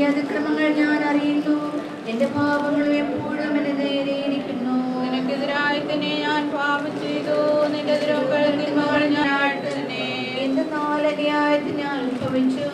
അതിക്രമങ്ങൾ ഞാൻ അറിയുന്നു, എന്റെ പാപങ്ങളും എപ്പോഴും എന്നെ നേരെയിരിക്കുന്നു. നിനക്കെതിരായി തന്നെ ഞാൻ പാപം ചെയ്തു, നിന്റെ തിന്മകൾ ഞാൻ തന്നെ. എന്തെന്നാൽ അന്യായത്തിൽ ഞാൻ ഉത്ഭവിച്ചു,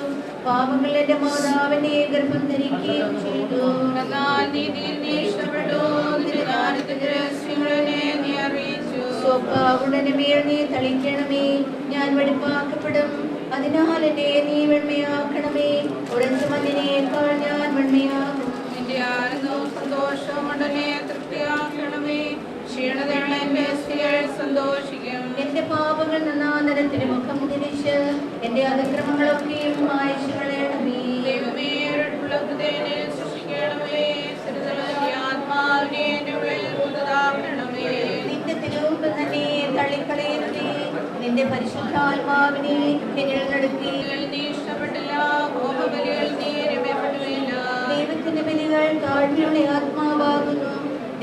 പാപങ്ങൾ എന്റെ മാതാവിനെ ഗർഭം ധരിക്കുകയും ചെയ്തു. എന്നാൽ നീതിയിൽ നീ ഇഷ്ടപ്പെട്ടു, നിന്റെ ജ്ഞാനത്തിന്റെ രഹസ്യങ്ങളെ നീ അറിയിച്ചു. സ്വഭാവങ്ങളുടെ മേൽ നീ തളിക്കണമേ, ഞാൻ വെടിപ്പാക്കപ്പെടും. അതിനാൽ എന്നെ നീ വെണ്മയാക്കണമേ, ഉടച്ച മണ്ണിനേക്കാൾ ഞാൻ വെണ്മയാകും. നിന്റെ ആനന്ദവും സന്തോഷവും ഉടനെ തൃപ്തിയാക്കണമേ, ക്ഷീണതയുള്ള എന്റെ സ്ത്രീകൾ സന്തോഷിക്കും. എന്റെ പാപങ്ങൾ നന്നാന്തരത്തിന് മുഖം തിരിച്ച് എന്റെ അതിക്രമങ്ങളൊക്കെയും മായ്ച്ചു കളയണമേ. ദൈവമേ, ഉള്ള ഹൃദയനെ സൃഷ്ടിക്കണമേ, ആത്മാവിനെ എന്റെ ഉള്ളിൽ പുതുതാക്കണമേ. നിന്റെ തിരുമുമ്പ് തന്നെ തള്ളിക്കളയരുതേ, നിന്റെ പരിശുദ്ധാത്മാവിനെ എന്നിൽ നടത്തി. നീ ഇഷ്ടപ്പെട്ടില്ല, ഹോമബലികൾ നീ രമ്യപ്പെട്ടുമില്ല. ദൈവത്തിന്റെ ബലികൾ താഴ്മയുടെ ആത്മാവാകുന്നു,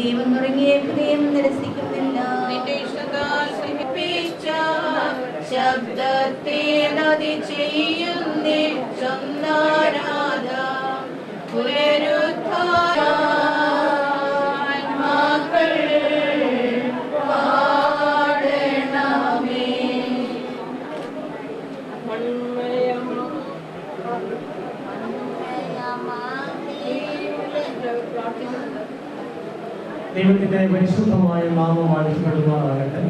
ദൈവം തുടങ്ങിയ ഹൃദയം നിരസിക്കുന്നില്ല. നിന്റെ ഇഷ്ടത്താൽ സഹിപ്പിച്ച ശബ്ദത്തെ നദി ചെയ്യുന്നേ ചന്ദനാദ പുനരുദ്ധാത്മാക്കൾ പാടണമേ. ദൈവത്തിന്റെ പരിശുദ്ധമായ നാമം വാഴ്ത്തപ്പെടുമാറാകട്ടെ.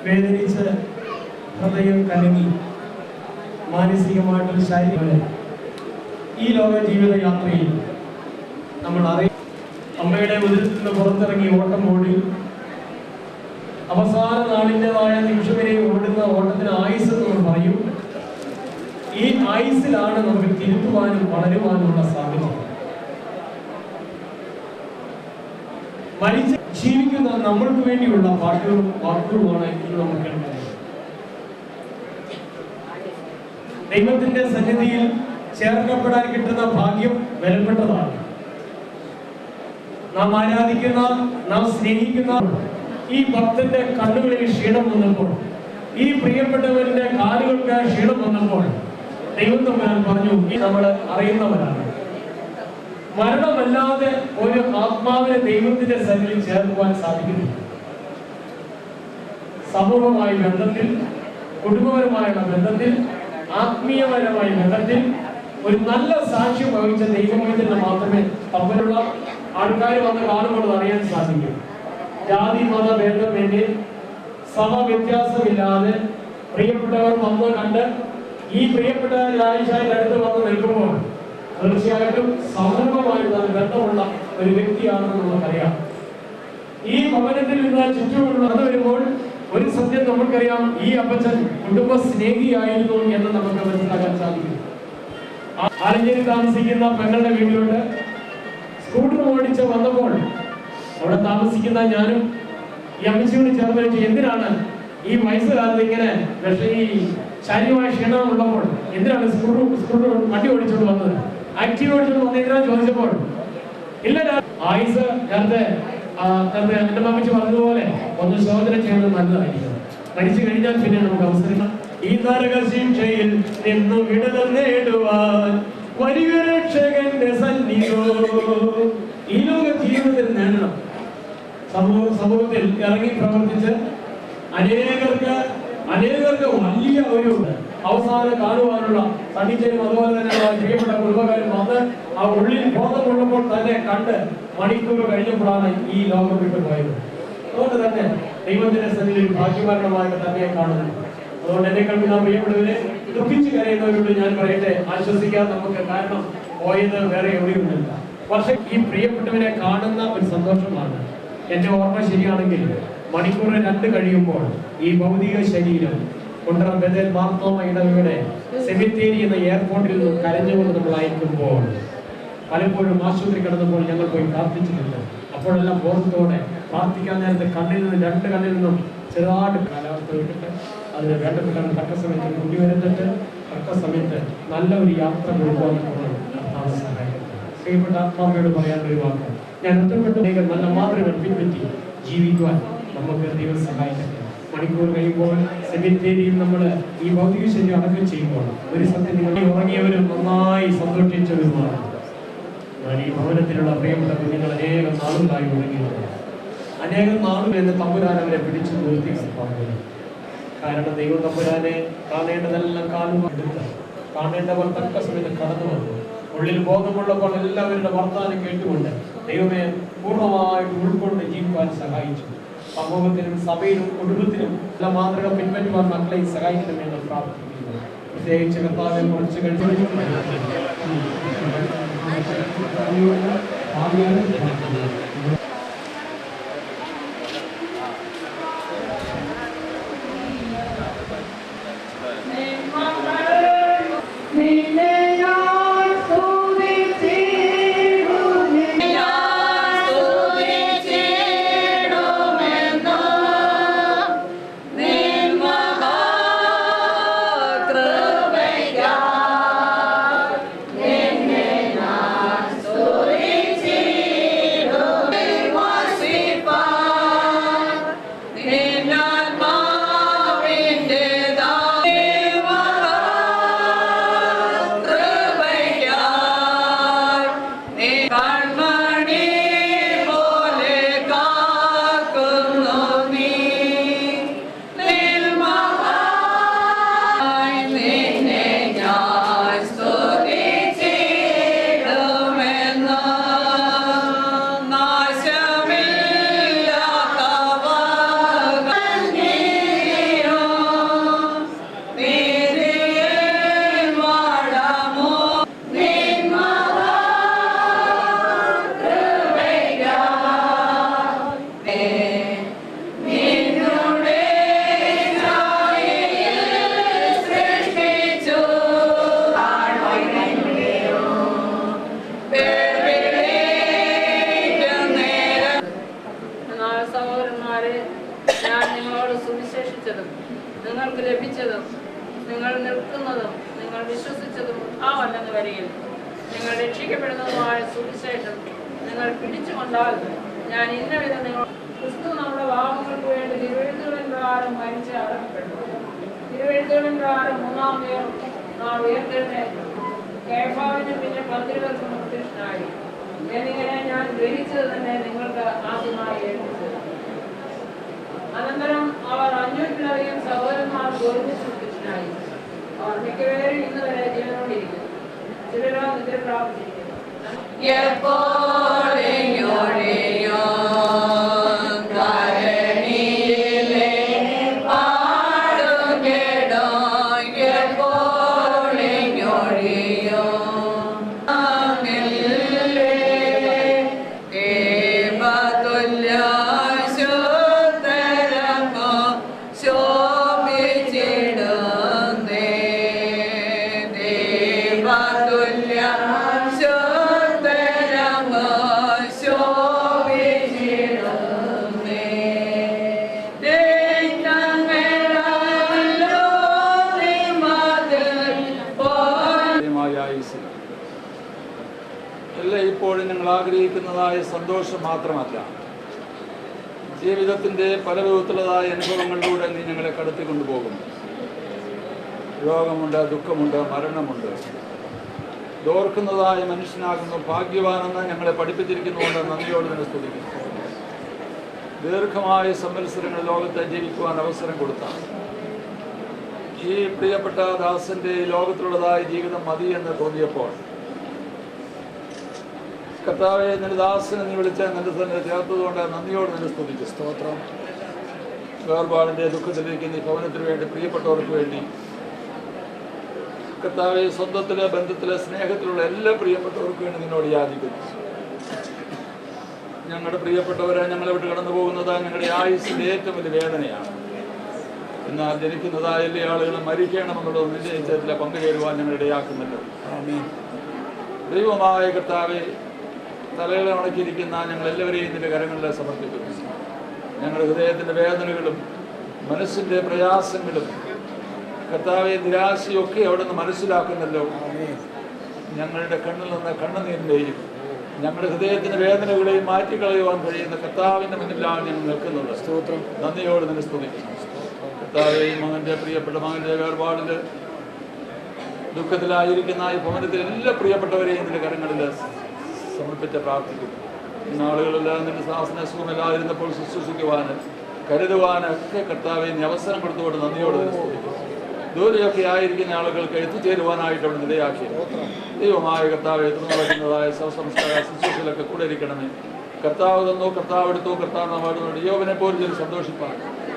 വേദനിച്ച് ഹൃദയം കലങ്ങി മാനസികമായിട്ടും ശാരീരിക ഈ ലോക ജീവിത യാത്രയിൽ നമ്മൾ അമ്മയുടെ ഉദരത്തിൽ നിന്ന് പുറത്തിറങ്ങി ഓട്ടം ഓടി അവസാന നാളിൻ്റെതായ നിമിഷം വരെ ഓടുന്ന ഓട്ടത്തിന് ആയുസ് എന്ന് പറയും. ഈ ആയുസിലാണ് നമുക്ക് തിരുത്തുവാനും വളരുവാനുമുള്ള സാധ്യത. മരിച്ച് ജീവിക്കുന്ന നമ്മൾക്ക് വേണ്ടിയുള്ള പാട്ടുകളും വാക്കുകളുമാണ് ഇന്ന് നമുക്ക് കേൾക്കുന്നത്. ദൈവത്തിന്റെ സന്നിധിയിൽ ചേർക്കപ്പെടാൻ കിട്ടുന്ന ഭാഗ്യം വിലപ്പെട്ടതാണ്. നാം ആരാധിക്കുന്ന, നാം സ്നേഹിക്കുന്ന ഈ ഭക്തന്റെ കണ്ണുകളിൽ ക്ഷീണം വന്നപ്പോൾ, ഈ പ്രിയപ്പെട്ടവന്റെ കാലുകൾക്ക് ക്ഷീണം വന്നപ്പോൾ ദൈവം തമ്പുരാൻ പറഞ്ഞു, നമ്മൾ അറിയുന്നവരാണ്. മരണമല്ലാതെ ഒരു ആത്മാവിനെ ദൈവത്തിന്റെ സന്നിധിയിൽ ചേർക്കുവാൻ സാധിക്കുന്നു. സമൂഹമായ ബന്ധത്തിൽ, കുടുംബപരമായുള്ള ബന്ധത്തിൽ, ആത്മീയപരമായ ബന്ധത്തിൽ ഒരു നല്ല സാക്ഷ്യം വഹിച്ച ദൈവത്തിന് മാത്രമേ തമ്മിലുള്ള ആൾക്കാർ വന്ന് കാണുമ്പോൾ അറിയാൻ സാധിക്കും. ജാതി മത ഭേദമന്യേ സമ വ്യത്യാസമില്ലാതെ പ്രിയപ്പെട്ടവർ വന്ന് കണ്ട് ഈ പ്രിയപ്പെട്ടവരായിഷായുടെ അടുത്ത് വന്ന് നിൽക്കുമ്പോൾ തീർച്ചയായിട്ടും സമൂഹമായിട്ട് ബന്ധമുള്ള ഒരു വ്യക്തിയാണെന്ന് നമുക്കറിയാം. ഈ ഭവനത്തിൽ നിന്ന് ചുറ്റുമുള്ള വരുമ്പോൾ ഒരു സത്യം നമുക്കറിയാം, ഈ അപ്പച്ചൻ കുടുംബ സ്നേഹിയായിരുന്നു എന്ന് നമുക്ക് മനസ്സിലാക്കാൻ സാധിക്കും. ആലഞ്ചേരി താമസിക്കുന്ന പെങ്ങളുടെ വീട്ടിലോട്ട് സ്കൂട്ടർ ഓടിച്ച് വന്നപ്പോൾ അവിടെ താമസിക്കുന്ന ഞാനും ഈ അമ്മച്ചിയോട് ചേർന്ന് വെച്ച്, എന്തിനാണ് ഈ വയസ്സുകാലത്ത് ഇങ്ങനെ ഈ ശാരീരികമായ ക്ഷീണം ഉള്ളപ്പോൾ എന്തിനാണ് സ്കൂട്ടർ വണ്ടി ഓടിച്ചോണ്ട് വന്നത്, ആക്റ്റീവ് ഓടിച്ചോണ്ട് വന്നത് എന്തിനാണ് ചോദിച്ചപ്പോൾ, ഇല്ല ആയുസ് നേരത്തെ എന്റെ മമ്മിച്ച് പറഞ്ഞതുപോലെ ഒന്ന് ശോധന ചെയ്യുന്നത് നല്ലതായിരിക്കും. മരിച്ചു കഴിഞ്ഞാൽ പിന്നെ നമുക്ക് അവസരം ഈ നരക ശിക്ഷയിൽ നിന്നു വിടുതൽ നേടുവാൻ വരിക രക്ഷകന്റെ സന്നിധോ. ഈ ലോക ജീവിതത്തിൽ നേടണം. സമൂഹത്തിൽ ഇറങ്ങി പ്രവർത്തിച്ച് അനേകർക്ക് വലിയ ഒരു അവസാനം കാണുവാനുള്ള സണ്ണിച്ചേരും അതുപോലെ തന്നെ പ്രിയപ്പെട്ട കുടുംബക്കാരും വന്ന് ആ ഉള്ളിൽ ബോധമുള്ളപ്പോൾ തന്നെ കണ്ട് മണിക്കൂർ കഴിഞ്ഞപ്പോഴാണ് ഈ ലോകം വിട്ടു പോയത്. അതുകൊണ്ട് തന്നെ ദൈവത്തിന്റെ സന്നിധിയിൽ ഭാഗ്യവാന്മാരായിട്ട് തന്നെ കാണുന്നു. അതുകൊണ്ട് എന്നെ കേൾക്കുന്ന പ്രിയപ്പെട്ടവരെ, ദുഃഖിച്ച് കരയുന്നവരോട് ഞാൻ പറയട്ടെ, ആശ്വസിക്കാൻ നമുക്ക്. കാരണം പോയത് വേറെ എവിടെയൊന്നുമില്ല. പക്ഷെ ഈ പ്രിയപ്പെട്ടവരെ കാണുന്ന ഒരു സന്തോഷമാണ്. എന്റെ ഓർമ്മ ശരിയാണെങ്കിൽ മണിക്കൂർ 2 കഴിയുമ്പോൾ ഈ ഭൗതിക ശരീരം കുണ്ടറ ബദൽ മാർത്തോമ ഇടവയുടെ സെമിത്തേരി എന്ന എയർപോർട്ടിൽ നിന്ന് കരഞ്ഞുകൊണ്ട് നമ്മൾ അയക്കുമ്പോൾ, പലപ്പോഴും ആശുപത്രി കിടന്നപ്പോൾ ഞങ്ങൾ പോയി പ്രാർത്ഥിച്ചിട്ടുണ്ട്. അപ്പോഴെല്ലാം ബോധത്തോടെ പ്രാർത്ഥിക്കാൻ നേരത്തെ രണ്ട് കണ്ണിൽ നിന്നും ചെറുതായിട്ട് കാലാവസ്ഥ വിട്ടിട്ട് അതിന് വേണ്ടപ്പെട്ട തക്ക സമയത്ത് കൊണ്ടുവരുന്നിട്ട് തക്ക സമയത്ത് നല്ല ഒരു യാത്ര കൊടുക്കുവാൻ സഹായിക്കുന്നത്. ശ്രീപ്പെട്ട ആത്മാവയോട് പറയാനൊരു വാക്ക്, ഞാൻ ഒറ്റപ്പെട്ട നല്ല മാതൃകൾ പിൻപറ്റി ജീവിക്കുവാൻ നമുക്ക് ദൈവം സഹായിക്കട്ടെ. മണിക്കൂർ കഴിയുമ്പോൾ സെമിത്തേരിയിൽ നമ്മൾ ഈ ഭൗതിക ശരീരം അടക്കം ചെയ്യുമ്പോൾ ഒരു സത്യം നിങ്ങൾ ഉറങ്ങിയവരും നന്നായി സന്തോഷിച്ചവരുമാണ്. ഞാൻ ഈ ഭവനത്തിലുള്ള പ്രിയപ്പെട്ട കുഞ്ഞുങ്ങൾ അനേകം നാളുകളായി ഉറങ്ങിയത്, അനേകം നാളുകൾ എന്നെ തമ്പുരാൻ അവരെ പിടിച്ചു നിർത്തി പറഞ്ഞു. കാരണം ദൈവം തമ്പുരാനെ കാണേണ്ടതെല്ലാം കാണേണ്ടവർ തക്ക സമയത്ത് കടന്നു വന്നു. ഉള്ളിൽ ബോധമുള്ളപ്പോൾ എല്ലാവരുടെ വർത്തമാനം കേട്ടുകൊണ്ട് ദൈവമെ പൂർണ്ണമായിട്ട് ഉൾക്കൊണ്ട് ജീവിക്കാൻ സഹായിച്ചു. സമൂഹത്തിനും സഭയിലും കുടുംബത്തിനും എല്ലാ മാതൃക പിൻപറ്റുവാൻ മക്കളെ സഹായിക്കണമെന്ന് പ്രാർത്ഥിക്കുന്നു. പ്രത്യേകിച്ച് കർത്താവെ കുറച്ച് കഴിഞ്ഞു നിങ്ങൾക്ക് ലഭിച്ചതും നിങ്ങൾ നിൽക്കുന്നതും നിങ്ങൾ വിശ്വസിച്ചതും ആവല്ലെന്ന് വരികയും നിങ്ങൾ രക്ഷിക്കപ്പെടുന്നതുമായ സുവിശേഷം നിങ്ങൾ പിടിച്ചുകൊണ്ടാൽ ഞാൻ ഇന്നവിധം നിങ്ങൾ ക്രിസ്തു നമ്മുടെ പാപങ്ങൾക്ക് വേണ്ടി തിരുവെഴുത്തുകളിൻ പ്രകാരം മരിച്ച് അടക്കപ്പെട്ടു. തിരുവെഴുത്തുകളിൻ പ്രകാരം മൂന്നാം നാൾ ഉയർത്തെഴുന്നേറ്റു. കേഫാവിനും പിന്നെ 12 പ്രത്യക്ഷനായി. എന്നിങ്ങനെ ഞാൻ ഗ്രഹിച്ചത് തന്നെ നിങ്ങൾക്ക് ആദ്യമായി ഏൽപ്പിച്ചത്. അനന്തരം അവർ 500-ലധികം സഹോദരന്മാർക്ക് ഒരുമിച്ച് പ്രത്യക്ഷനായി. അവർ മിക്കവേരും ഇന്ന് വരെ ജീവനോടിരിക്കുന്നു. ചിലരോ നിദ്ര പ്രാപിച്ചിരിക്കുന്നു. ഇപ്പോഴും ഞങ്ങൾ ആഗ്രഹിക്കുന്നതായ സന്തോഷം മാത്രമല്ല, ജീവിതത്തിൻ്റെ പല വിധത്തിലുള്ളതായ അനുഭവങ്ങളിലൂടെ നീ ഞങ്ങളെ കടത്തിക്കൊണ്ടുപോകുന്നു. രോഗമുണ്ട്, ദുഃഖമുണ്ട്, മരണമുണ്ട്. ദോർക്കുന്നതായ മനുഷ്യനാകുന്നു ഭാഗ്യവാനെന്ന് ഞങ്ങളെ പഠിപ്പിച്ചിരിക്കുന്നുകൊണ്ട് നന്ദിയോട് തന്നെ സ്തുതിക്കുന്നു. ദീർഘമായ സംവത്സരങ്ങൾ ലോകത്തെ ജീവിക്കുവാൻ അവസരം കൊടുത്ത ഈ പ്രിയപ്പെട്ട ദാസൻ്റെ ലോകത്തിലുള്ളതായ ജീവിതം മതി എന്ന് തോന്നിയപ്പോൾ കർത്താവെ, നിന്റെ ദാസനെ നീ വിളിച്ച നിന്റെ തന്നെ ചേർത്തതുകൊണ്ട് നന്ദിയോട് നിന്നെ സ്തുതിച്ചു. സ്തോത്രം. വേർപാടിൻ്റെ ദുഃഖത്തിലിരിക്കുന്ന ഈ ഭവനത്തിന് വേണ്ടി, പ്രിയപ്പെട്ടവർക്ക് വേണ്ടി കർത്താവെ, സ്വന്തത്തിലെ ബന്ധത്തിലെ സ്നേഹത്തിലുള്ള എല്ലാ പ്രിയപ്പെട്ടവർക്ക് വേണ്ടി നിന്നോട് യാചിക്കുന്നു. ഞങ്ങളുടെ പ്രിയപ്പെട്ടവരെ ഞങ്ങളെ വിട്ട് കടന്നു പോകുന്നത് ഞങ്ങളുടെ ആയുസ്സിൻ്റെ ഏറ്റവും വലിയ വേദനയാണ്. എന്നാൽ ജനിക്കുന്നതായ എല്ലാ ആളുകളും മരിക്കണമെന്നുള്ളത് നിന്റെ നിശ്ചയത്തിൽ പങ്കുചേരുവാൻ ഞങ്ങളുടെ ഇടയാക്കുമല്ലോ. ദൈവമായ കർത്താവെ, തലകളെ ഉണക്കിയിരിക്കുന്ന ഞങ്ങളെല്ലാവരെയും നിന്റെ കരങ്ങളിൽ സമർപ്പിക്കുന്നു. ഞങ്ങളുടെ ഹൃദയത്തിൻ്റെ വേദനകളും മനസ്സിൻ്റെ പ്രയാസങ്ങളും കർത്താവെ, നിരാശയൊക്കെ അവിടെ നിന്ന് മനസ്സിലാക്കുന്നല്ലോ. ഞങ്ങളുടെ കണ്ണിൽ നിന്ന് കണ്ണുനീരിൻ്റെയും ഞങ്ങളുടെ ഹൃദയത്തിൻ്റെ വേദനകളെയും മാറ്റിക്കളയുവാൻ കഴിയുന്ന കർത്താവിൻ്റെ മുന്നിലാണ് ഞങ്ങൾ നിൽക്കുന്നത്. സ്തോത്രം. നന്ദിയോട് നിന്നെ സ്തുതിക്കുന്നു. കർത്താവേയും മകൻ്റെ പ്രിയപ്പെട്ട മകൻ്റെ വേർപാടിൽ ദുഃഖത്തിലായിരിക്കുന്ന ഈ ഭവനത്തിൽ എല്ലാ പ്രിയപ്പെട്ടവരെയും നിന്റെ കരങ്ങളിൽ സമർപ്പിച്ച് പ്രാർത്ഥിക്കുന്നു. ഇന്നാളുകളെല്ലാം നിന്റെ ശാസന സുഖമില്ലാതിരുന്നപ്പോൾ ശുശ്രൂഷിക്കുവാൻ കരുതുവാനൊക്കെ കർത്താവെ നീ അവസരം കൊടുത്തുകൊണ്ട് നന്ദിയോട് സ്തുതിക്കുന്നു. ദൂരെയൊക്കെ ആയിരിക്കുന്ന ആളുകൾക്ക് എത്തിച്ചേരുവാനായിട്ട് അവിടെ നിലയാക്കി ദൈവമായ കർത്താവെ തുടർന്നതായ സംസ്കാര ശുശ്രൂഷയിലൊക്കെ കൂടെ ഇരിക്കണമേ. കർത്താവ് തന്നോ, കർത്താവ് എടുത്തോ, കർത്താവ് നമ്മോട് യോവനെ പോലും ചെന്ന് സന്തോഷിപ്പാൻ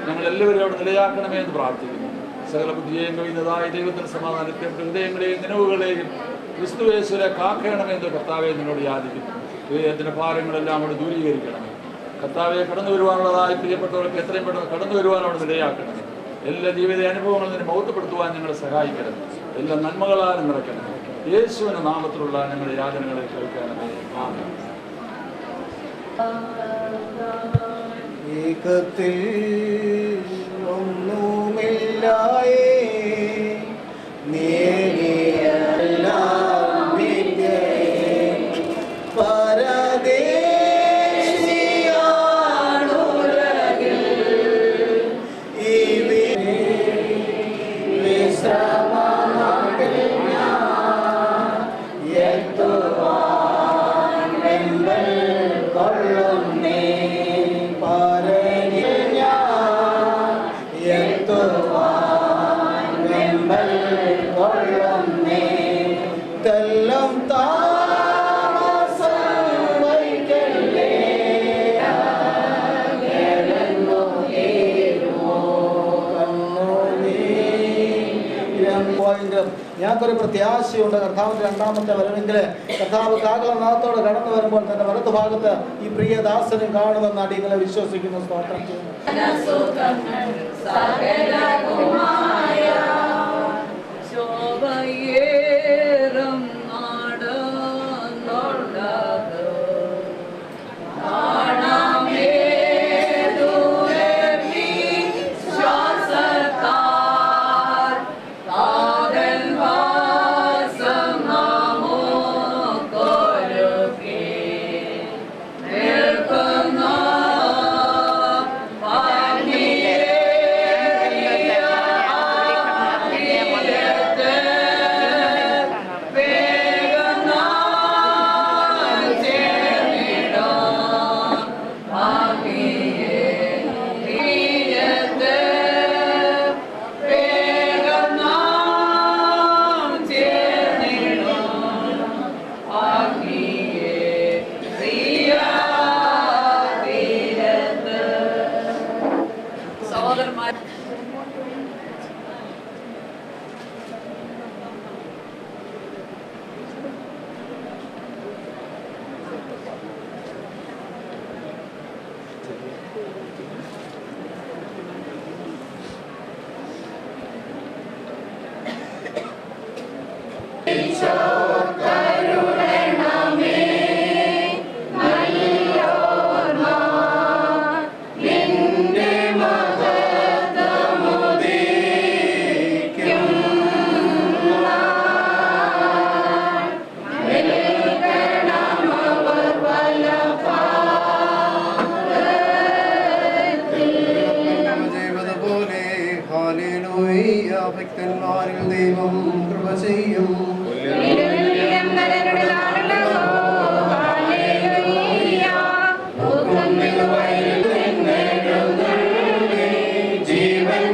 ഞങ്ങളെല്ലാവരും അവിടെ നിലയാക്കണമേ എന്ന് പ്രാർത്ഥിക്കുന്നു. സകല ബുദ്ധിയെയും കഴിയുന്നതായ ദൈവത്തിൻ്റെ സമാധാനത്തെ ഹൃദയങ്ങളെയും നിലവുകളെയും ക്രിസ്തുയേശുവിനെ കാക്കണമെന്ന് കർത്താവെ നിന്നോട് യാചിക്കുന്നു. ഹൃദയത്തിൻ്റെ ഭാരങ്ങളെല്ലാം അവിടെ ദൂരീകരിക്കണമേ. കർത്താവെ കടന്നു വരുവാനുള്ളതായ പ്രിയപ്പെട്ടവർക്ക് എത്രയും പെട്ടെന്ന് കടന്നു വരുവാൻ അവിടെ നിലയാക്കണമേ. എല്ലാ ജീവിത അനുഭവങ്ങളും നിന്നെ മൗത്തപ്പെടുത്തുവാൻ ഞങ്ങളെ സഹായിക്കണം. എല്ലാ നന്മകളാലും നിറയ്ക്കണം. യേശുവിൻ്റെ നാമത്തിലുള്ള ഞങ്ങളുടെ യാതനകളെ കേൾക്കണമേ. ആമേൻ. ഏകത്തിൽ ഒന്നുമില്ലായേ നേടിയെല്ലാം വിദ്യയേ പരദേശിയാണുലകിൽ ഈ വിശ്രമനാട്ടിൽ ഞാൻ എത്തുവാൻ വെമ്പൽ കൊള്ളുന്നേ പരനിൽ ഞാൻ എത്തുവാൻ വെമ്പൽ കൊള്ളുന്നേ തെല്ലും താമസം വൈകല്ലേ കേളുന്നു തീരുമോ കണ്ണുനീരം ഞങ്ങൾക്കൊരു പ്രത്യാശയുണ്ട്. കർത്താവിൻ്റെ രണ്ടാമത്തെ വരവെങ്കിൽ കർത്താവ് കാകളനാഥത്തോട് കടന്നു വരുമ്പോൾ തന്റെ വലതു ഭാഗത്ത് ഈ പ്രിയദാസനും കാണുമെന്ന് അടികളെ വിശ്വസിക്കുന്നു. സ്തോത്രം ചെയ്യുന്നു. ഭക്തന്മാരിൽ ദൈവം കൃപ ചെയ്യും. ജീവൻ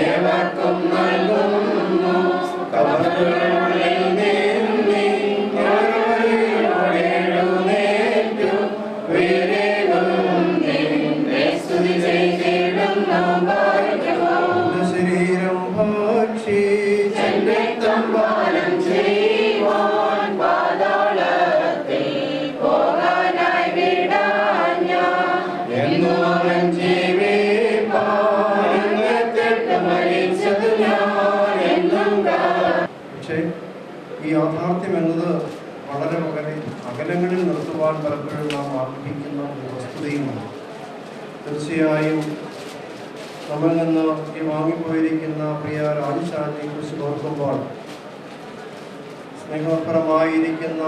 ഏവർക്കും നൽകുന്നു. കബറുകളിൽ നീന്തി എഴുന്നേറ്റു വീരേകും നിന്നെ സ്തുതി ചെയ്തിടുന്നു. ശരീരം ഭക്ഷിച്ചെന്നെത്തം പാലം ചെയ്യുവാൻ പാതാളത്തിൽ പോകാനായി വിടാൻ ഞാൻ എന്നു അവൻ ജീവിപ്പാൻ മരിച്ചത് ഞാൻ എന്നും. പക്ഷേ ഈ യാഥാർത്ഥ്യം എന്നത് വളരെ അകലങ്ങളിൽ നിർത്തുവാൻ പലപ്പോഴും നാം ആഗ്രഹിക്കുന്ന ഒരു വസ്തുതയുമാണ്. തീർച്ചയായും നമ്മിൽ നിന്ന് ഈ വാങ്ങിപ്പോയിരിക്കുന്ന പ്രിയ രാജശാലിനെ കുറിച്ച് ഓർക്കുമ്പോൾ സ്നേഹപരമായിരിക്കുന്ന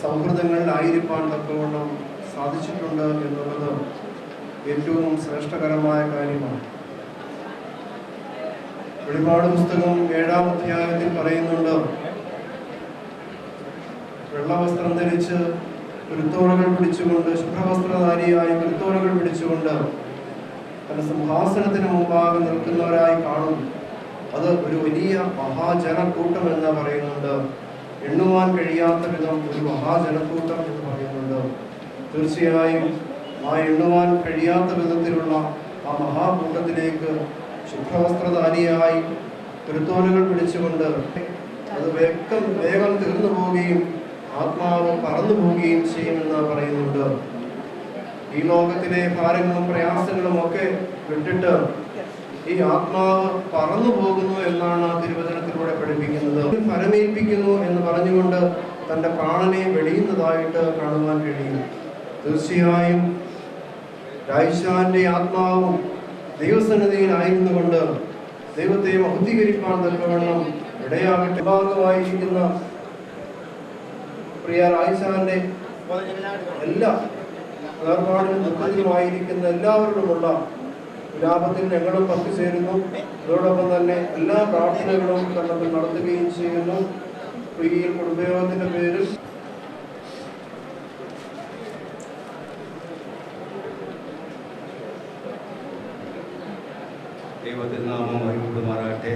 സൗഹൃദങ്ങളിലായിരിക്കാൻ തക്കവണ്ണം സാധിച്ചിട്ടുണ്ട് എന്നുള്ളത് ഏറ്റവും ശ്രേഷ്ഠകരമായ കാര്യമാണ്. വെളിപാട് പുസ്തകം 7-ാം അധ്യായത്തിൽ പറയുന്നുണ്ട്, വെള്ളവസ്ത്രം ധരിച്ച് കുരുത്തോലകൾ പിടിച്ചുകൊണ്ട്, ശുഭ്രവസ്ത്രധാരിയായി കുരുത്തോലകൾ പിടിച്ചുകൊണ്ട് തന്റെ സിംഹാസനത്തിന് മുമ്പാകെ നിൽക്കുന്നവരായി കാണും. അത് ഒരു വലിയ മഹാജനക്കൂട്ടം എന്ന് പറയുന്നുണ്ട്. എണ്ണുവാൻ കഴിയാത്ത വിധം ഒരു മഹാജനക്കൂട്ടം എന്ന് പറയുന്നുണ്ട്. തീർച്ചയായും ആ എണ്ണുവാൻ കഴിയാത്ത വിധത്തിലുള്ള ആ മഹാകൂട്ടത്തിലേക്ക് ശുഭ്രവസ്ത്രധാരിയായി കുരുത്തോലുകൾ പിടിച്ചുകൊണ്ട് അത് വേഗം തീർന്നു പോവുകയും ആത്മാവ് പറന്നു പോവുകയും ചെയ്യുമെന്ന് പറയുന്നുണ്ട്. ഈ ലോകത്തിലെ ഭാരങ്ങളും പ്രയാസങ്ങളും ഒക്കെ വിട്ടിട്ട് ഈ ആത്മാവ് പറന്നു പോകുന്നു എന്നാണ് തിരുവചനത്തിലൂടെ പഠിപ്പിക്കുന്നത്. ഫലമേൽപ്പിക്കുന്നു എന്ന് പറഞ്ഞുകൊണ്ട് തൻ്റെ പ്രാണനെ വെടിയുന്നതായിട്ട് കാണുവാൻ കഴിയും. തീർച്ചയായും രായിശാന്റെ ആത്മാവും ദൈവസന്നിധിയിലായിരുന്നു കൊണ്ട് ദൈവത്തെ മഹത്വീകരിക്കാൻ തക്കവണ്ണം ഇടയാകട്ടെ. ഭാഗമായിരിക്കുന്ന പ്രിയ രായിശാന്റെ എല്ലാ വേർപാടിനും ദുഃഖത്തിലുമായിരിക്കുന്ന എല്ലാവരോടുമുള്ള വിലാപത്തിൽ ഞങ്ങളും പങ്കുചേരുന്നു. അതോടൊപ്പം തന്നെ എല്ലാ പ്രാർത്ഥനകളും കണ്ടത്തിൽ നടത്തുകയും ചെയ്യുന്നു. പ്രിയയിൽ കുടുംബയോഗത്തിന്റെ പേരിൽ ദൈവത്തിന് നാമം വഴികൊടുമാറാകട്ടെ.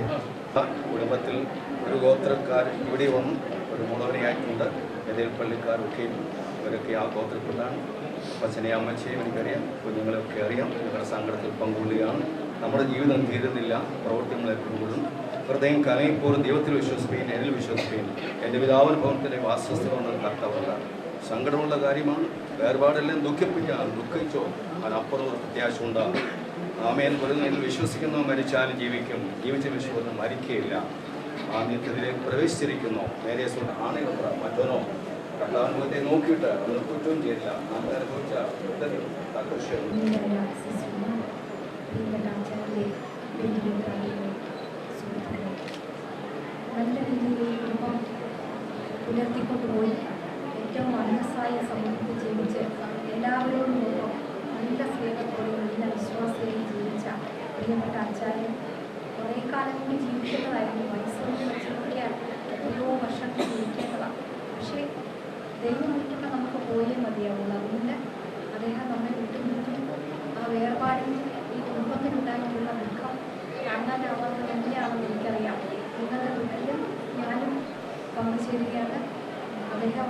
കുടുംബത്തിൽ ഒരു ഗോത്രക്കാർ ഇവിടെ വന്നു ഒരു മുളവനെയായിട്ടുണ്ട്. എതിർപ്പള്ളിക്കാരൊക്കെയും ഇവരൊക്കെ ആ ഗോത്രത്തിലാണ്. അച്ഛനെ അമ്മച്ചയും എനിക്കറിയാം, കുഞ്ഞുങ്ങളെയൊക്കെ അറിയാം. നിങ്ങളുടെ സങ്കടത്തിൽ പങ്കുകൊള്ളുകയാണ്. നമ്മുടെ ജീവിതം തീരുന്നില്ല, പ്രവൃത്തികളെ കൊണ്ടുകൊള്ളും. ഹൃദയം കലയിപ്പോഴും ദൈവത്തിൽ വിശ്വസിപ്പീൻ, എന്നിൽ വിശ്വസിപ്പീൻ. എൻ്റെ പിതാവിന് ഭവനത്തിലെ വാസസ്ഥമെന്ന് കർത്താവുള്ളതാണ്. സങ്കടമുള്ള കാര്യമാണ്. വേർപാടെല്ലാം ദുഃഖിച്ചോ അതിനപ്പുറം ഒരു പ്രത്യാശ ഉണ്ടാകും. ആമേൻ പറയുന്നതിൽ വിശ്വസിക്കുന്നവ മരിച്ചാലും ജീവിക്കും, ജീവിച്ച വിശ്വസിക്കുന്ന മരിക്കുകയില്ല. ആ നിത്യത്തിലേക്ക് പ്രവേശിച്ചിരിക്കുന്നു. നേരെ ആണെങ്കിലോ മറ്റോനോ കർത്താവിനെ നോക്കിയിട്ട് അന്ന് കുറ്റവും ചെയ്തില്ല. നാം അനുഭവിച്ച നല്ല രീതിയിൽ കുടുംബം പുലർത്തിക്കൊണ്ടുപോയി ഏറ്റവും മനസ്സായ സമൂഹത്തിൽ ജീവിച്ച് എല്ലാവരോടും ഒപ്പം നല്ല സ്നേഹത്തോടെ നല്ല വിശ്വാസത്തിൽ ജീവിച്ച പ്രിയപ്പെട്ട ആചാര്യൻ കുറേ കാലം കൂടി ജീവിക്കേണ്ടതായിരുന്നു. വയസ്സുകൊണ്ട് വെച്ച് നോക്കിയാൽ എത്രയോ വർഷങ്ങൾ ജീവിക്കേണ്ടതാണ്. പക്ഷേ ദൈവം വിട്ടിട്ട് നമുക്ക് പോയേ മതിയാവുള്ളൂ. അതുകൊണ്ട് അദ്ദേഹം നമ്മെ വിട്ടുനിന്നു. ആ വേർപാടിൽ ഈ കുടുംബത്തിനുണ്ടായിട്ടുള്ള ദുഃഖം കാണാനാവാത്തത് എങ്ങനെയാണെന്ന് എനിക്കറിയാം. നിങ്ങളുടെ ദുഃഖത്തിൽ ഞാനും പങ്കുചേരുകയാണ്. അദ്ദേഹം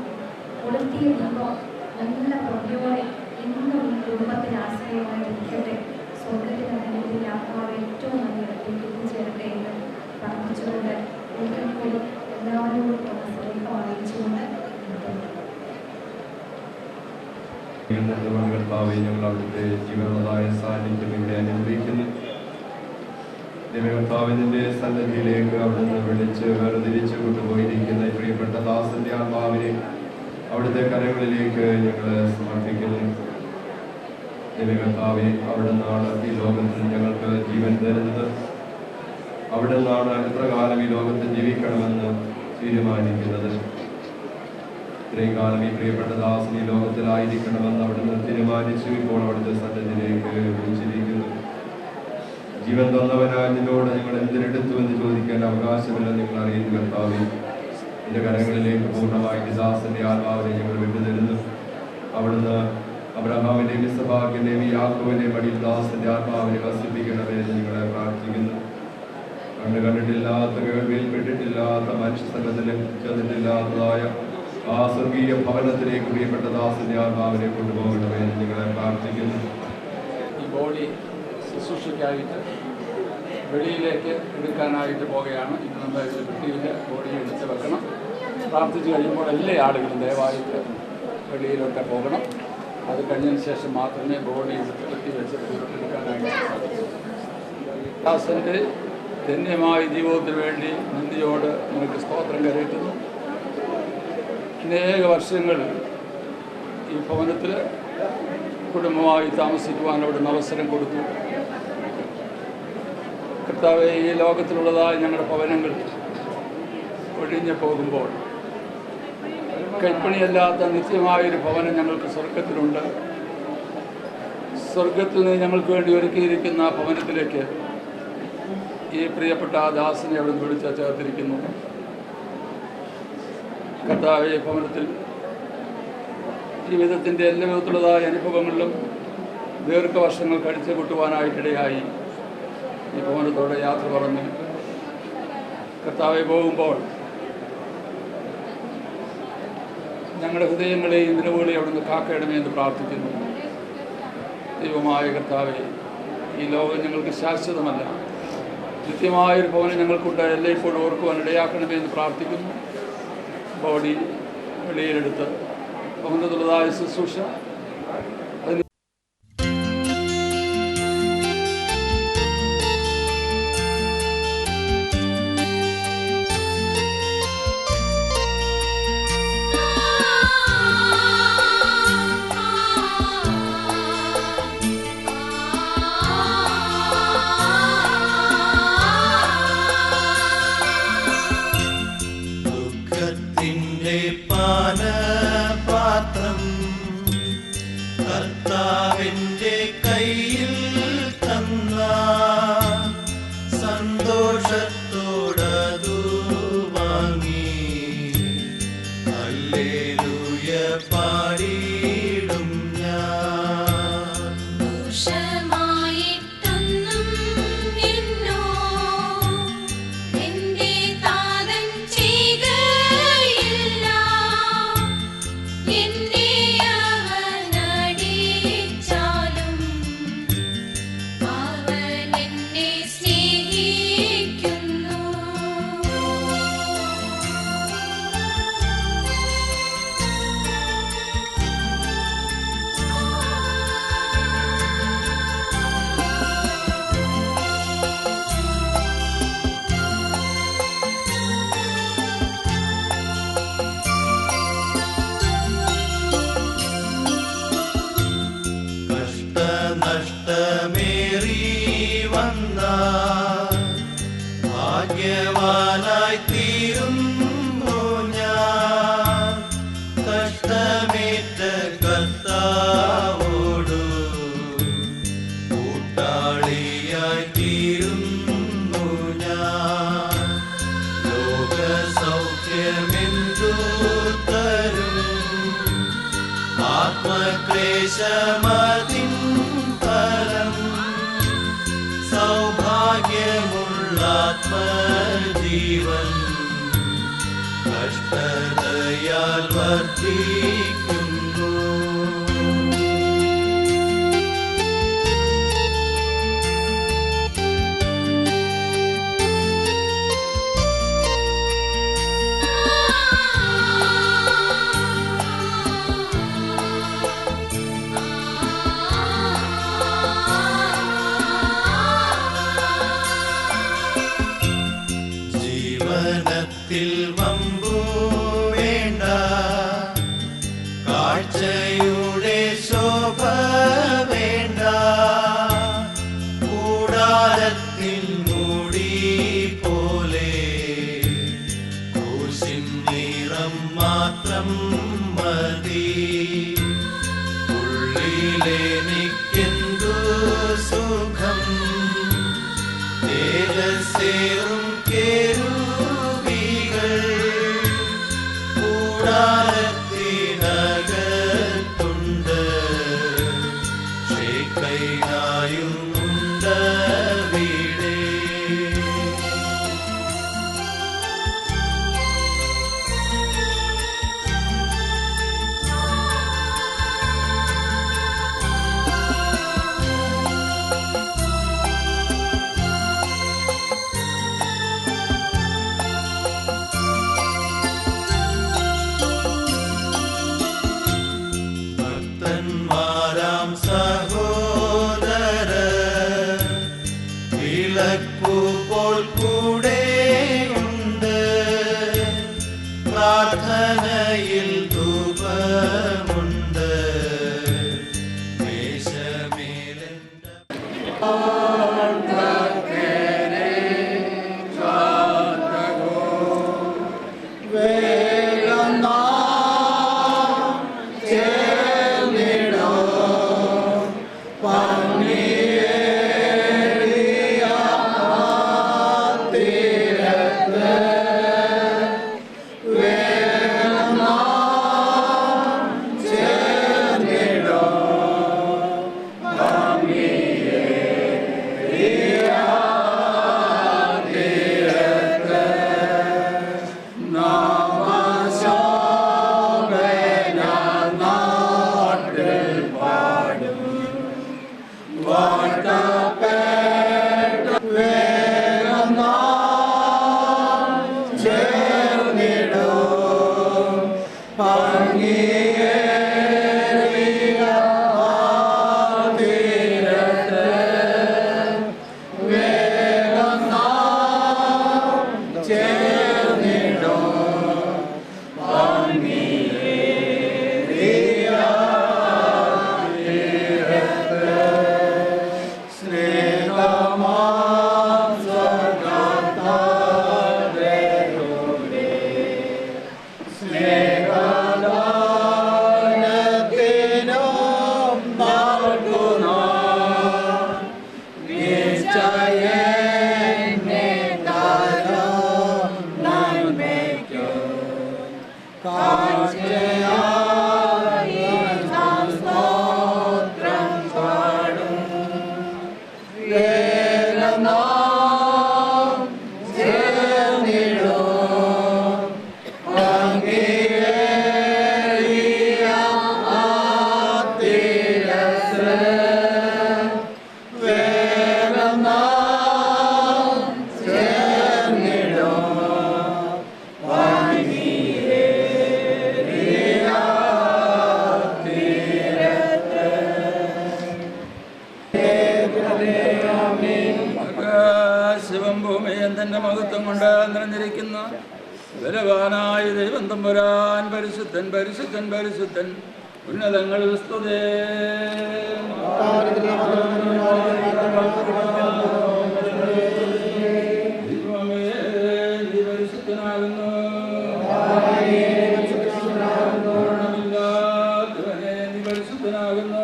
കൊളുത്തിയ ദീപം നല്ല പ്രഭയോടെ എന്നും ഈ കുടുംബത്തിന് ആശ്രയമായിരിക്കട്ടെ. സ്വർഗത്തിൽ അദ്ദേഹത്തിൻ്റെ ആത്മാവ് ഏറ്റവും നല്ലയിടത്തേക്ക് എത്തിച്ചേരട്ടെ എന്ന് പ്രാർത്ഥിച്ചുകൊണ്ട് ഒരിക്കൽ കൂടി എല്ലാവരോടും സ്നേഹം അറിയിച്ചുകൊണ്ട് കർത്താവേ, ഞങ്ങൾ അവിടുത്തെ ജീവനുള്ളതായ സാന്നിധ്യം ഇവിടെ അനുഭവിക്കുന്നു. കർത്താവിന്റെ സന്നിധിയിലേക്ക് അവിടുന്ന് വിളിച്ച് വേർതിരിച്ച് കൊണ്ടുപോയിരിക്കുന്ന പ്രിയപ്പെട്ട ദാസന്റെ ആത്മാവിനെ അവിടുത്തെ കരങ്ങളിലേക്ക് ഞങ്ങൾ സമർപ്പിക്കുന്നു. കർത്താവെ, അവിടുന്നാണ് ഈ ലോകത്തിൽ ഞങ്ങൾക്ക് ജീവൻ തരുന്നത്. അവിടുന്നാണ് എത്ര കാലം ഈ ലോകത്തിൽ ജീവിക്കണമെന്ന് തീരുമാനിക്കുന്നത്. ഇത്രയും കാലം ഈ പ്രിയപ്പെട്ട ദാസൻ ഈ ലോകത്തിലായിരിക്കണമെന്ന് അവിടുന്ന് തീരുമാനിച്ചു. ഇപ്പോൾ അവിടുത്തെ സന്നിധിയിലേക്ക് വിളിച്ചിരിക്കുന്നു. ജീവൻ തന്നവനാൽ നിന്നോട് ഞങ്ങൾ എന്തിനെടുത്തു എന്ന് ചോദിക്കേണ്ട അവകാശമില്ല. നിങ്ങൾ അറിയുന്നു കർത്താവേ. എൻ്റെ കരങ്ങളിലേക്ക് പൂർണ്ണമായിട്ട് ദാസന്റെ ആത്മാവിനെ ഞങ്ങൾ വിട്ടുതരുന്നു. അവിടുന്ന് അബ്രഹാമിൻ്റെയും ഇസഹാക്കിൻ്റെയും യാക്കോബിൻ്റെയും മടിയിൽ ദാസന്റെ ആത്മാവിനെ വസിപ്പിക്കണമേ എന്ന് ഞങ്ങളെ പ്രാർത്ഥിക്കുന്നു. കണ്ടിട്ടില്ലാത്ത, കേൾവിയിൽപ്പെട്ടിട്ടില്ലാത്ത, മനുഷ്യസംഘത്തിൽ ചെന്നിട്ടില്ലാത്തതായ ആ സ്വർഗീയ ഭവനത്തിലേക്ക് പ്രിയപ്പെട്ട ദാസന്റെ ആത്മാവിനെ കൊണ്ടുപോകണമേ എന്ന് ഞങ്ങളെ പ്രാർത്ഥിക്കുന്നു. ഈ ബോഡി ശുശ്രൂഷയ്ക്കായിട്ട് വെളിയിലേക്ക് എടുക്കാനായിട്ട് പോവുകയാണ്. ഇന്ന് നമ്മൾ കുട്ടിയുടെ ബോഡി എടുത്ത് വെക്കണം. പ്രാർത്ഥിച്ച് കഴിയുമ്പോൾ എല്ലാ ആളുകളും ദയവായിട്ട് വെളിയിലോട്ട് പോകണം. അത് കഴിഞ്ഞതിന് ശേഷം മാത്രമേ ബോഡി എടുത്ത് വെച്ച് എടുക്കാനായിട്ട് സാധിക്കൂ. ദാസൻ്റെ ധന്യമായ ജീവിതത്തിന് വേണ്ടി നന്ദിയോട് നിങ്ങൾക്ക് സ്തോത്രം കരയറ്റുന്നു. അനേക വർഷങ്ങൾ ഈ ഭവനത്തിൽ കുടുംബമായി താമസിക്കുവാൻ അവിടുന്ന് അവസരം കൊടുത്തു. കർത്താവേ, ഈ ലോകത്തിലുള്ളതായ ഞങ്ങളുടെ ഭവനങ്ങൾ ഒഴിഞ്ഞു പോകുമ്പോൾ കൈപ്പണിയല്ലാത്ത നിത്യമായൊരു ഭവനം ഞങ്ങൾക്ക് സ്വർഗത്തിലുണ്ട്. സ്വർഗത്തിൽ നിന്ന് ഞങ്ങൾക്ക് വേണ്ടി ഒരുക്കിയിരിക്കുന്ന ഭവനത്തിലേക്ക് ഈ പ്രിയപ്പെട്ട ദാസനെ അവിടെ നിന്ന് വിളിച്ച് ചേർത്തിരിക്കുന്നു. കർത്താവേ, ഭവനത്തിൽ ജീവിതത്തിൻ്റെ എല്ലാ വിധത്തിലുള്ളതായ അനുഭവങ്ങളിലും ദീർഘവർഷങ്ങൾ കഴിച്ചു കൂട്ടുവാനായിട്ടിടയായി ഈ ഭവനത്തോടെ യാത്ര പറഞ്ഞു. കർത്താവെ, പോകുമ്പോൾ ഞങ്ങളുടെ ഹൃദയങ്ങളെയും നിലവുകളെയും അവിടുന്ന് കാക്കണമേ എന്ന് പ്രാർത്ഥിക്കുന്നു. ദൈവമായ കർത്താവെ, ഈ ലോകം ഞങ്ങൾക്ക് ശാശ്വതമല്ല, നിത്യമായൊരു ഭവനം ഞങ്ങൾക്കുണ്ട്, എല്ലായ്പ്പോഴും ഓർക്കുവാൻ ഇടയാക്കണമേ എന്ന് പ്രാർത്ഥിക്കുന്നു. ബോഡി വെളിയിലെടുത്ത് ഭവനത്തിലുള്ളതായ ശുശ്രൂഷ ജീവൻ കഷ്ടതയാൽ വർദ്ധിക്കുന്നു. ജീവനത്തിൽ വമ്പു വേണ്ട, കാഴ്ചയുടെ ശോഭ വേണ്ട, കൂടാരത്തിൽ മൂടി പോലെ ക്രൂശിൻ നിറം മാത്രം മതി. ഉള്ളിലെനിക്കെന്തു സുഖം, തേജസ്സേറും കേരുബികൾ കൂടാരത്തിനകത്തുണ്ട്, ഷേക്കൈനായുമുണ്ടവിടെ. ഭക്തന്മാരാം സഹോദര വിളക്കുപോൽ കൂടെയുണ്ട്, പ്രാർത്ഥനയിൽ ധൂപമുണ്ട്, മേശമേലെന്റെ ശിവം ഭൂമിയും തന്റെ മഹത്വം കൊണ്ട് നിറഞ്ഞിരിക്കുന്ന ബലവാനായ ദൈവം തമ്പുരാൻ പരിശുദ്ധൻ പരിശുദ്ധൻ പരിശുദ്ധൻ ഉന്നതങ്ങളിൽ സ്തുതേ. ദൈവമേ നീ പരിശുദ്ധനാകുന്നു, പൂർണ്ണമില്ലാത്തവനെ നീ പരിശുദ്ധനാകുന്നു.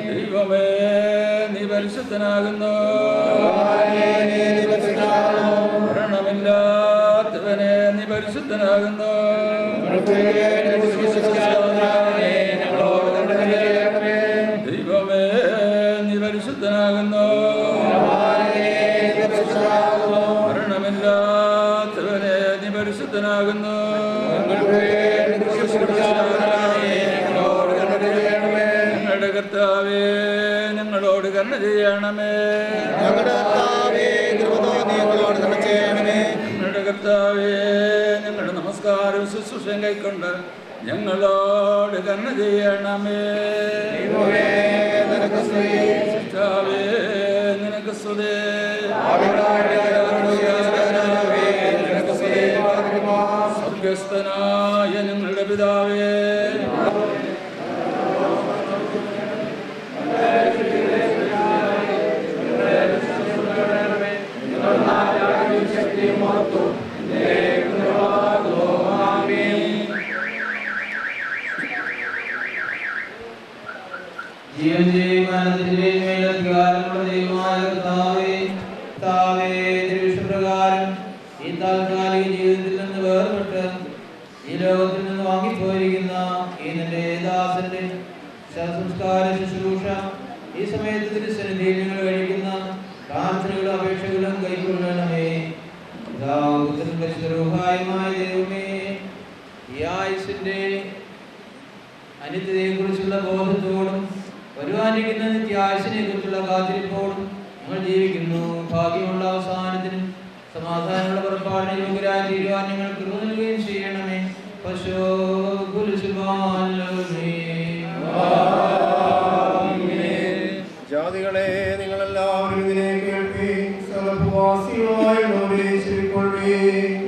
ദൈവമേ നീ പരിശുദ്ധനാകുന്നു, മരണമില്ലാത്തവനെ നീ പരിശുദ്ധനാകുന്നു. ദൈവമേ നീ പരിശുദ്ധനാകുന്നു, മരണമില്ലാത്തവനെ നീ പരിശുദ്ധനാകുന്നു. ഞങ്ങളുടെ കർത്താവേ ഞങ്ങളോട് കരുണ ചെയ്യണമേ. ഞങ്ങളുടെ കർത്താവേ ഞങ്ങളുടെ നമസ്കാരം ശുശ്രൂഷയും കൈക്കൊണ്ട് ഞങ്ങളോട് കരുണ ചെയ്യണമേ. കർത്താവേ നിനക്ക് സ്തുതി. സ്വർഗസ്ഥനായ ഞങ്ങളുടെ പിതാവേ, പ്രകാരം ഈ താൽക്കാലിക ജീവിതത്തിൽ നിന്ന് വേർപെട്ട് ഈ ലോകത്തിൽ നിന്ന് വാങ്ങിപ്പോയിരിക്കുന്ന ഈ നിന്റെ ദാസന്റെ ശവസംസ്കാര ശുശ്രൂഷ ഈ സമയത്ത് തിരുസന്നിധിയിൽ നിങ്ങൾ കഴിക്കുന്ന പ്രാർത്ഥനകളും അപേക്ഷകളും കൈക്കൊള്ളണമേ. ദൈവമേ, ഈ ആയുസിന്റെ അനിത്യതയെ കുറിച്ചുള്ള ബോധത്തോടും വരുവാനിരിക്കുന്ന നിത്യായുസിനെ കുറിച്ചുള്ള കാത്തിരിപ്പോടും ഞങ്ങൾ ജീവിക്കുന്നു. ഭാഗ്യമുള്ള അവസാനത്തിനും സമാധാനമുള്ള പുറപ്പാടിന് യോഗ്യരായി തീരുവാൻ ഞങ്ങൾ കൃപ നൽകുകയും ചെയ്യണമേ. ജാതികളെ നിങ്ങളെല്ലാവരും ഇതിനെ കേൾക്കുകയും സർവ്വവാസികളായുള്ളവരെ ചെവിക്കൊള്ളുകയും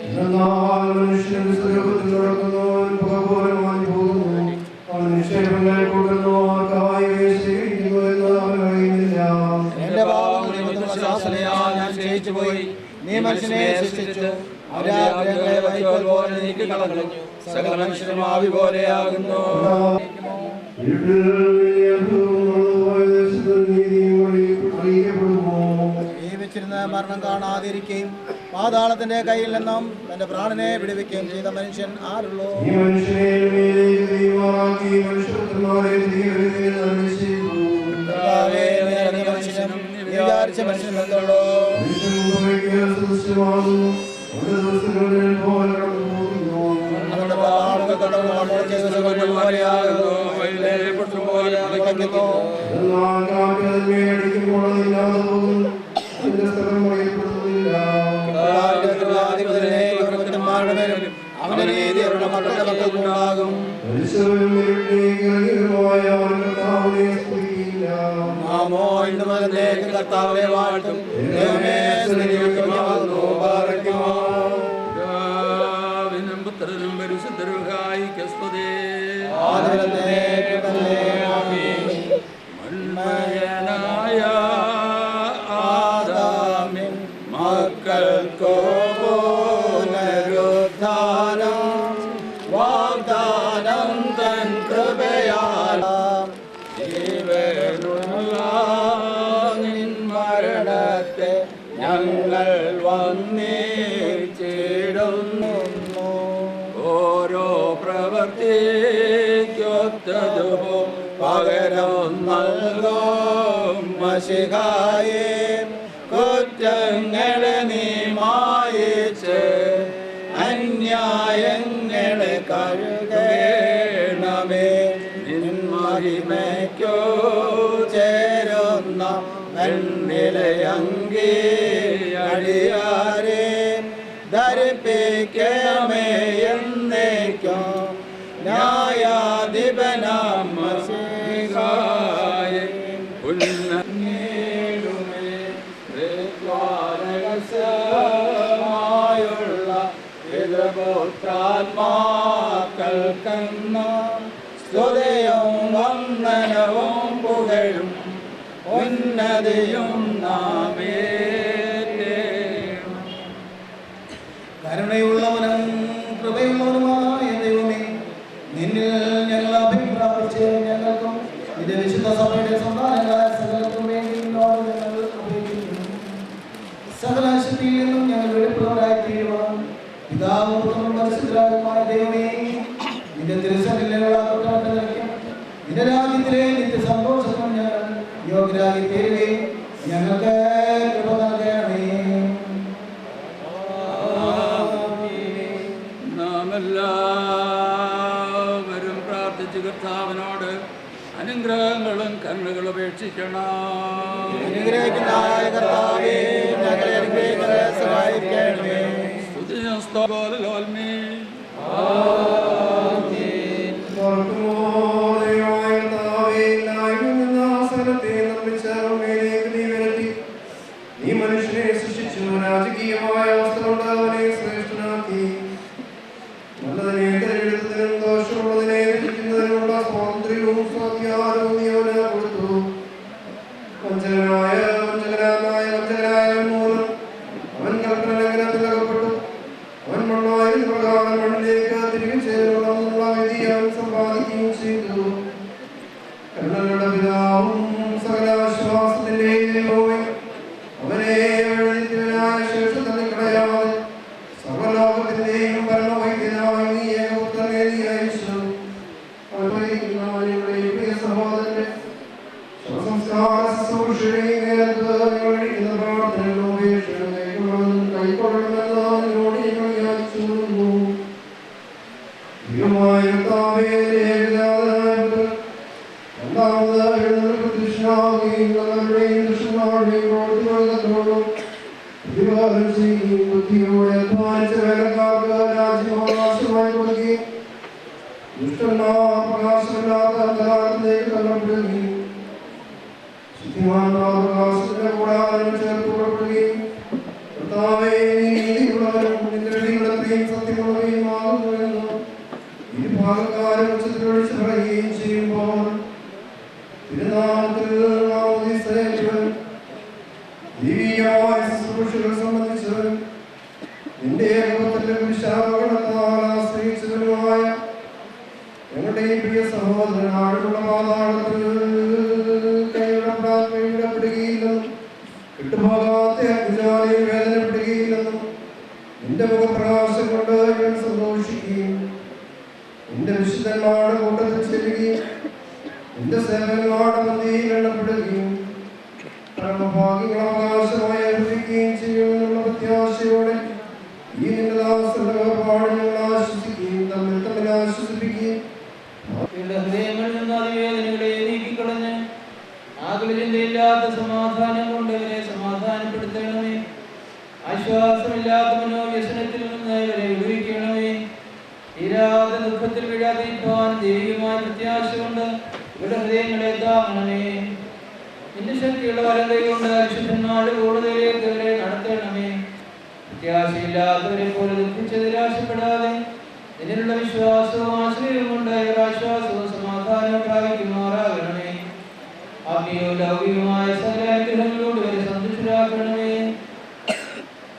മനുഷ്യൻ സ്വരൂപത്തിൽ നടക്കുന്നവൻ പുകപോലമായി പോകുന്നു. അവൻ നിക്ഷേപങ്ങൾ കൊടുക്കുന്നവർക്കായി ശേഖരിക്കുന്നു എന്ന് അവൻ അറിയുന്നില്ല. എന്റെ പാപങ്ങൾ ഞാൻ ക്ഷയിച്ചു പോയി. നീ മനുഷ്യനെ ശിക്ഷിച്ചു, പോലെ നീക്കി കളഞ്ഞു. സകല മനുഷ്യരും ആവി പോലെയാകുന്നു. ജീവിച്ചിരുന്ന മരണം കാണാതിരിക്കുകയും പാതാളത്തിന്റെ കയ്യിൽ നിന്നും തന്റെ പ്രാണനെ വിടുവിക്കുകയും ചെയ്ത മനുഷ്യൻ ആരുള്ളൂ? മനുഷ്യനും വിചാരിച്ച മനുഷ്യൻ എന്തുള്ളൂ? അവന്റെ നീതി അവരുടെ മക്കളുടെ മക്കൾക്കുണ്ടാകും. നാമോ ഇന്ന് മുതലേക്ക് കർത്താവെ വാഴ്ത്തും. ദൈവമേ സ്തുതിക്കുമാകുന്നു. പിതാവിനും പുത്രനും പരിശുദ്ധരുഹായിക്ക് സ്തുതി. മന്മയനായ ആദാമിൻ മക്കൾക്കോ പുനരുദ്ധാനം വാഗ്ദാനം തൻ കൃപയാൽ ജീവനുള്ള നിൻ മരണത്തെ ഞങ്ങൾ വന്നേച്ചിടുന്നു. ഓരോ പ്രവർത്തിക്കൊത്തതുപോ പകരം നൽകും മശിഹായേ. കുറ്റങ്ങളെ നീ മായിച്ച് അന്യായങ്ങളെ കഴുകണമേ. നിൻ മഹിമയ്ക്കോ ചേരുന്ന വെണ്ണിലയങ്കി അടിയാരെ ധരിപ്പിക്കണമേ എന്നേക്കും. ന്യായാധിപനാം മശിഹായേ ുള്ള പിതൃപുത്രാത്മാക്കൾക്കെന്ന സ്തുതിയും വന്ദനവും പുകഴും ഉന്നതിയും നാമേ. കരുണയുള്ളവനും കൃപയുള്ളവനുമായ ദൈവമേ, നിന്നിൽ ഞങ്ങൾ അഭിപ്രാപിച്ച് ഞങ്ങൾക്കും ഇത് വിശുദ്ധ സഭയുടെ സന്താനങ്ങളായ സകലർക്കും വേണ്ടി ഞങ്ങൾ അപേക്ഷിക്കുന്നു. സകല ശക്തിയിൽ നിന്നും ഞങ്ങൾ വെളിപ്പെടുന്നവരായി തീരുവാൻ പിതാവും പുത്രനും പരിശുദ്ധരുമായ ദൈവമേ, നിന്റെ തിരുസന്നിധിയിലുള്ള നിന്റെ രാജ്യത്തിലെ നിത്യ സന്തോഷത്തിനും ഞങ്ങൾ യോഗ്യരായി തീരുകയും ഞങ്ങൾക്ക് കൃപ നൽകണമേ. നാം എല്ലാവരും പ്രാർത്ഥിച്ച് കർത്താവിനോട് അനുഗ്രഹങ്ങളും കരുണകളും അപേക്ഷിക്കണം. നീ മനുഷ്യനെ സൃഷ്ടിച്ചു, രാജകീയമായ വസ്ത്രമുണ്ടാവനെ ശ്രേഷ്ഠനാക്കി. നല്ലതിനെ തിരഞ്ഞെടുത്തതിനും ദോഷമുള്ളതിനെ വിധിക്കുന്നതിനുള്ള സ്വാതന്ത്ര്യവും സ്വാധികാരവും നീ അവന് കൊടുത്തു. വഞ്ചകനായ മൂലം അവൻ കൽപ്പന ലംഘനത്തിൽ അകപ്പെട്ടു. അവൻ മണ്ണായ പ്രകാരം മണ്ണിലേക്ക് തിരികെ ചേരണമെന്നുള്ള വിധി അവൻ സമ്പാദിക്കുകയും ചെയ്തു. കരുണകളുടെ പിതാവും സകലാശ്വാസത്തിന്റെ ദൈവവും അവനെ എഴുതിയവനായ ശേഷം തന്നെ കളയാതെ സർവലോകത്തിന്റെയും ഭരണവൈദ്യനായ നീ ഏകപുത്രനെ നീ അയച്ചു. പ്രിയ സഹോദരന്റെ ശവസംസ്കാര ശുശ്രൂഷയെ നേരിടുന്ന പ്രാർത്ഥനകളും ഉപേക്ഷകളും കൈക്കൊള്ളണമെന്ന് നിന്നോട് ഞങ്ങൾ യാചിച്ചു. ദൈവമായ കർത്താവേ, രണ്ടാമത് എഴുന്നേൽപ്പ് ദൃശ്യമാകുകയും നല്ലവരുടെയും ദുഷ്ടന്മാരുടെയും പ്രവൃത്തികളോടും പ്രതിവാദം ചെയ്യുകയും ബുദ്ധിയോടെ അധ്വാനിച്ച വേലക്കാർക്ക് രാജ്യാവകാശമായി കൊടുക്കുകയും ദുഷ്ടന്മാർ പ്രകാശമില്ലാത്ത അന്ധകാരത്തിലേക്ക് തള്ളപ്പെടുകയും ശുദ്ധിമാന്മാർ പ്രകാശത്തിന്റെ കൂടാരം ചേർത്ത് പുറപ്പെടുകയും കർത്താവേ, നീ നീതിയുള്ളവരും നിന്റെ വഴികളെയും സത്യമുള്ളവയും ആകുന്നു എന്ന് ഇരുഭാഗക്കാരും ഉച്ചത്തിൽ വിളിച്ചു പറയുകയും ചെയ്യുമ്പോൾ തിരുനാമത്തിൽ ദൈവീകമായ ശുശ്രൂഷകൾ സംബന്ധിച്ചവരും നിന്റെ നിന്റെ സേവനങ്ങളുടെ മധ്യയിൽ എണ്ണപ്പെടുകയും പരമഭാഗ്യങ്ങൾ അവകാശമായി അനുഭവിക്കുകയും ചെയ്യുമെന്നുള്ള പ്രത്യാശയോടെ ഈ നിന്റെ ദാസന്റെ വേർപാട് ഞങ്ങൾ ആശ്വസിക്കുകയും തമ്മിൽ തമ്മിൽ ആശ്വസിപ്പിക്കുകയും ഹൃദയങ്ങളിൽ നിന്ന് അതിവേദനകളെ നീക്കിക്കളഞ്ഞ് ആകുലചിന്തയില്ലാത്ത സമാധാനം കൊണ്ട് അവരെ സമാധാനപ്പെടുത്തണമേ. ആശ്വാസമില്ലാത്ത മനോവ്യസനത്തിൽ നിന്ന് അവരെ വിടുവിക്കണമേ. തീരാതെ ദുഃഖത്തിൽ വീഴാതിരിക്കാൻ ദൈവികമായ പ്രത്യാശ കൊണ്ട് ഇവിടെ ഹൃദയങ്ങളെ താങ്ങണമേ. നിന്റെ ശക്തിയുള്ള വലങ്കൈ കൊണ്ട് വിശുദ്ധന്മാരുടെ കൂടുതലേക്ക് അവരെ നടത്തണമേ. പ്രത്യാശയില്ലാത്തവരെ പോലെ ദുഃഖിച്ച് നിരാശപ്പെടാതെ നിന്നിലുള്ള വിശ്വാസവും ആശ്രയവും കൊണ്ട് ആശ്വാസവും സമാധാനവും പ്രാപിക്കുമാറാകണമേ. ആത്മീയവും ലൗകികവുമായ സകല അനുഗ്രഹങ്ങളോട് വരെ സന്തുഷ്ടരാക്കണമേ.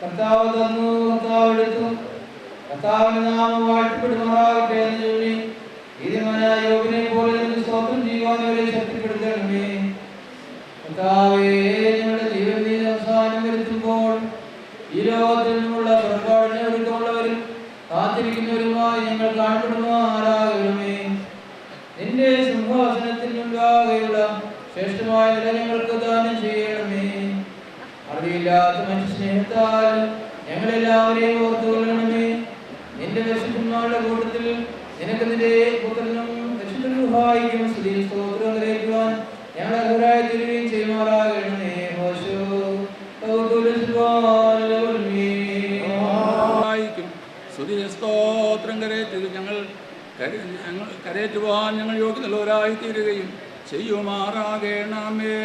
കർത്താവ് തന്നു, കർത്താവ് എടുത്തു, കർത്താവിന്റെ നാമം വാഴ്ത്തപ്പെടുമാറാകട്ടെ എന്ന് ചൊല്ലി നീതിമാനായ യോബിനെ പോലെ നിന്ന് സ്തോത്രം ചെയ്യുവാൻ അവരെ ശക്തിപ്പെടുത്തണമേ. കർത്താവേ, ഞങ്ങളുടെ ജീവൻ നീ അവസാനം വരുത്തുമ്പോൾ ഈ ലോകത്തിൽ നിന്നുള്ള പുറപ്പാടിനെ ഒരുക്കമുള്ളവരും കാത്തിരിക്കുന്നവരുമായി ഞങ്ങൾ കാണപ്പെടുമാറാകണമേ. നിന്റെ സിംഹാസനത്തിൽ മുൻപാകെയുള്ള ശ്രേഷ്ഠമായ നില ഞങ്ങൾക്ക് ദാനം ചെയ്യണമേ. അറിയില്ലാത്ത മനുഷ്യ സ്നേഹത്താൽ ഞങ്ങളെല്ലാവരെയും ഓർത്തുകൊള്ളണമേ. നിന്റെ പരിശുദ്ധന്മാരുടെ കൂട്ടത്തിൽ നിനക്ക് നിന്റെ പുത്രനും പരിശുദ്ധനും സ്തുതിയും സ്തോത്രവും നിറയ്ക്കുവാൻ ഞങ്ങൾ അർഹരായി തീരുകയും ചെയ്യുമാറാകണമേ. സ്തോത്രം കരേറ്റുവാൻ ഞങ്ങൾ യോഗ്യതയുള്ളവരായി തീരുകയും ചെയ്യുമാറാകണമേ.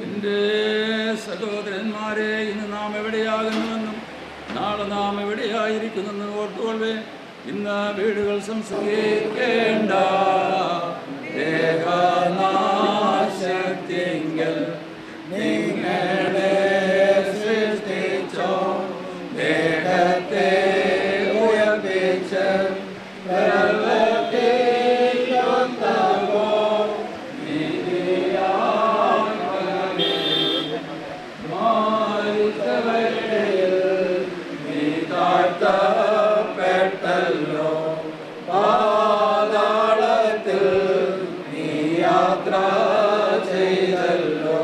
എൻ്റെ സഹോദരന്മാരെ, ഇന്ന് നാം എവിടെയാകുന്നുവെന്നും നാളെ നാം എവിടെയായിരിക്കുന്നെന്നും ഓർത്തുകൊള്ളേ. ഇന്ന് വീടുകൾ സംസ്കരിക്കേണ്ട ദേഹനാശത്തിങ്കൽ നിങ്ങളെ സൃഷ്ടിച്ചോ ദേഹത്തെ ഉയർപ്പിച്ച് പ്പെട്ടല്ലോ പാതാളത്തിൽ നീ യാത്ര ചെയ്തല്ലോ.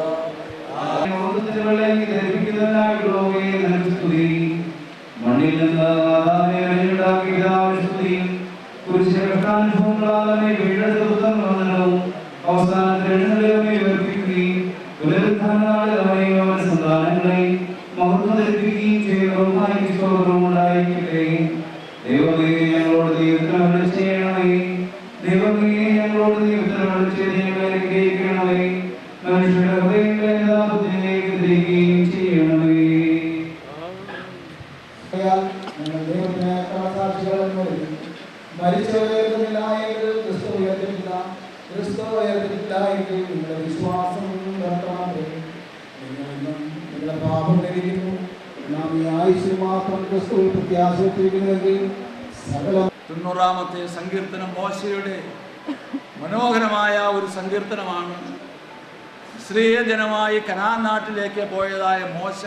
മണ്ണിൽ നിന്ന് ഉണ്ടാക്കിയ പിതാവിനും കുരിശിനുഭവങ്ങളാൽ വീണ്ടെടുത്ത അവസാനത്തിൽ ഉയർപ്പിക്കുകയും പുനരുദ്ധാനനാളിൽ അവൻ സന്താനങ്ങളെയും മഹത്വം ധരിപ്പിക്കുകയും ചെയ്യുന്നതായിരിക്കട്ടെ. ദൈവമേ, ഞങ്ങളോട് ദൈവത്തിന് ചെയ്യണമേ. ദൈവമേ, ഞങ്ങളോട് ദൈവത്തിന് ചെയ്ത് ഞങ്ങളെ അനുഗ്രഹിക്കണമേ. മനുഷ്യരുടെ ഹൃദയങ്ങളെ യഥാർത്ഥത്തിലേക്ക് തിരികുകയും ചെയ്യണമേ. മരിച്ചവരുന്നില്ല എങ്കിൽ ക്രിസ്തു ഉയർത്തില്ല, ക്രിസ്തു ഉയർത്തില്ല എങ്കിൽ നിങ്ങളുടെ വിശ്വാസം നിർത്തണമേ. നിങ്ങളുടെ പാപങ്ങളിരിക്കുന്നു. നാം ഈ ആയുസ്സിൽ മാത്രം ക്രിസ്തുവിൽ പ്രത്യാശിച്ചിരിക്കുന്നുവെങ്കിൽ സകല 90-ാമത്തെ സങ്കീർത്തനം മോശയുടെ മനോഹരമായ ഒരു സങ്കീർത്തനമാണ്. ഇസ്രായേൽ കനാൻ നാട്ടിലേക്ക് പോയതായ മോശ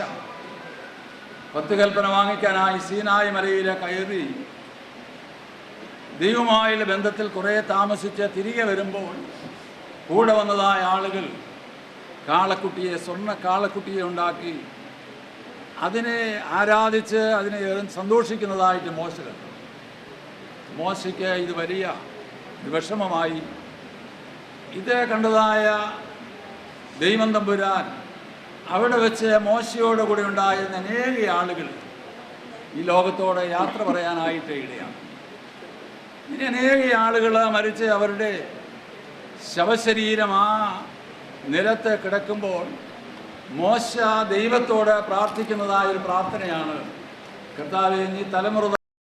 10 കൽപ്പന വാങ്ങിക്കാനായി സീനായി മലയിലെ കയറി ദൈവമായുള്ള ബന്ധത്തിൽ കുറേ താമസിച്ച് തിരികെ വരുമ്പോൾ കൂടെ വന്നതായ ആളുകൾ കാളക്കുട്ടിയെ, സ്വർണ്ണ കാളക്കുട്ടിയെ ഉണ്ടാക്കി അതിനെ ആരാധിച്ച് അതിനെ സന്തോഷിക്കുന്നതായിട്ട് മോശ കണ്ടു. മോശയ്ക്ക് ഇത് വലിയ വിഷമമായി. ഇത് കണ്ടതായ ദൈവം തമ്പുരാൻ അവിടെ വെച്ച് മോശയോട് കൂടി ഉണ്ടായിരുന്ന അനേക ആളുകൾ ഈ ലോകത്തോടെ യാത്ര പറയാനായിട്ട് ഇടയാണ്. ഇനി അനേക ആളുകൾ മരിച്ച് അവരുടെ ശവശരീരം ആ നിലത്ത് കിടക്കുമ്പോൾ മോശ ദൈവത്തോട് പ്രാർത്ഥിക്കുന്നതായ ഒരു പ്രാർത്ഥനയാണ്, കർത്താവേ, നീ തലമുറ